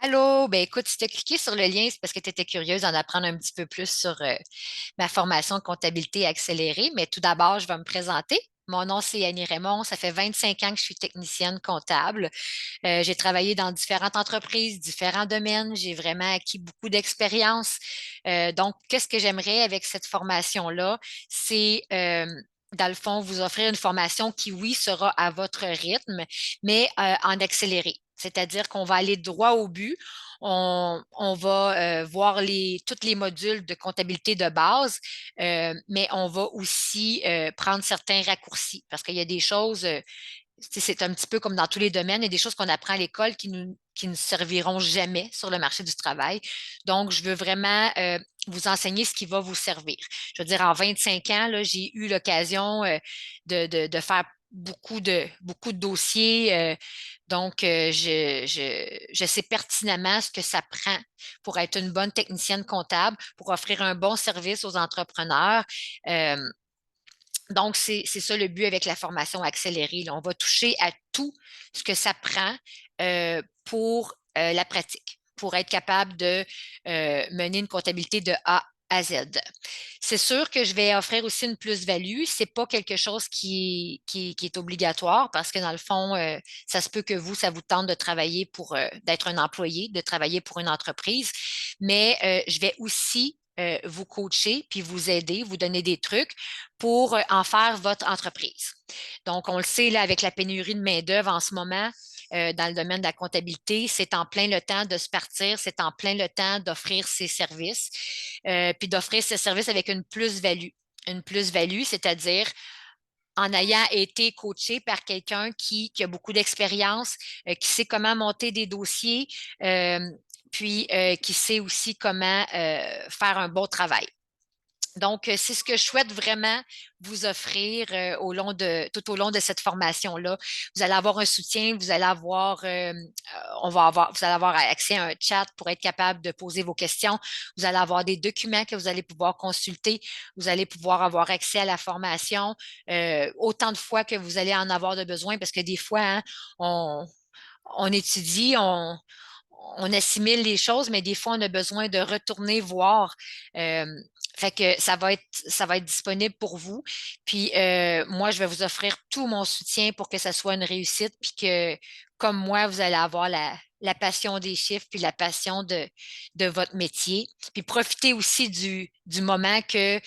Allô, ben écoute, si tu as cliqué sur le lien, c'est parce que tu étais curieuse d'en apprendre un petit peu plus sur ma formation de comptabilité accélérée. Mais tout d'abord, je vais me présenter. Mon nom, c'est Annie Raymond. Ça fait 25 ans que je suis technicienne comptable. J'ai travaillé dans différentes entreprises, différents domaines. J'ai vraiment acquis beaucoup d'expérience. Donc, qu'est-ce que j'aimerais avec cette formation-là? C'est dans le fond, vous offrir une formation qui, oui, sera à votre rythme, mais en accéléré. C'est-à-dire qu'on va aller droit au but. On va voir tous les modules de comptabilité de base, mais on va aussi prendre certains raccourcis parce qu'il y a des choses, c'est un petit peu comme dans tous les domaines, il y a des choses qu'on apprend à l'école qui ne serviront jamais sur le marché du travail. Donc, je veux vraiment vous enseigner ce qui va vous servir. Je veux dire, en 25 ans, là, j'ai eu l'occasion de faire beaucoup de dossiers. Donc, je sais pertinemment ce que ça prend pour être une bonne technicienne comptable, pour offrir un bon service aux entrepreneurs. Euh, donc, c'est ça le but avec la formation accélérée, là. On va toucher à tout ce que ça prend pour la pratique, pour être capable de mener une comptabilité de A à Z. C'est sûr que je vais offrir aussi une plus-value. C'est pas quelque chose qui est obligatoire parce que dans le fond, ça se peut que vous, ça vous tente de travailler pour d'être un employé, de travailler pour une entreprise, mais je vais aussi vous coacher puis vous aider, vous donner des trucs pour en faire votre entreprise. Donc, on le sait, là, avec la pénurie de main-d'œuvre en ce moment, dans le domaine de la comptabilité, c'est en plein le temps de se partir, c'est en plein le temps d'offrir ses services, puis d'offrir ses services avec une plus-value. Une plus-value, c'est-à-dire en ayant été coaché par quelqu'un qui a beaucoup d'expérience, qui sait comment monter des dossiers, euh, puis qui sait aussi comment faire un bon travail. Donc, c'est ce que je souhaite vraiment vous offrir tout au long de cette formation-là. Vous allez avoir un soutien, vous allez avoir, vous allez avoir accès à un chat pour être capable de poser vos questions. Vous allez avoir des documents que vous allez pouvoir consulter. Vous allez pouvoir avoir accès à la formation autant de fois que vous allez en avoir de besoin parce que des fois, hein, on étudie, on assimile les choses, mais des fois, on a besoin de retourner voir. Euh, Fait que ça va être disponible pour vous. Puis moi, je vais vous offrir tout mon soutien pour que ça soit une réussite, puis que, comme moi, vous allez avoir la passion des chiffres, puis la passion de votre métier. Puis profitez aussi du moment que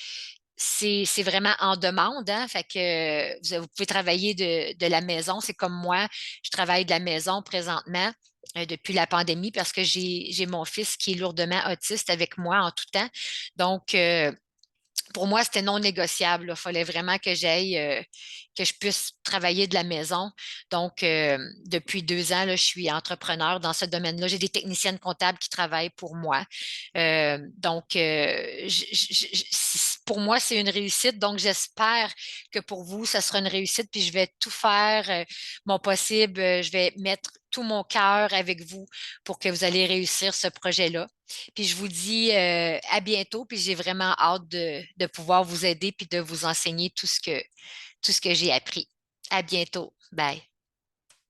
c'est vraiment en demande, hein? Fait que vous pouvez travailler de la maison. C'est comme moi, je travaille de la maison présentement depuis la pandémie parce que j'ai mon fils qui est lourdement autiste avec moi en tout temps. Donc, pour moi, c'était non négociable. Il fallait vraiment que je puisse travailler de la maison. Donc, depuis 2 ans, là, je suis entrepreneur dans ce domaine-là. J'ai des techniciennes comptables qui travaillent pour moi. Donc, pour moi, c'est une réussite. Donc, j'espère que pour vous, ça sera une réussite. Puis, je vais tout faire mon possible. Je vais mettre tout mon cœur avec vous pour que vous allez réussir ce projet-là. Puis je vous dis à bientôt, puis j'ai vraiment hâte de pouvoir vous aider puis de vous enseigner tout ce que j'ai appris. À bientôt. Bye.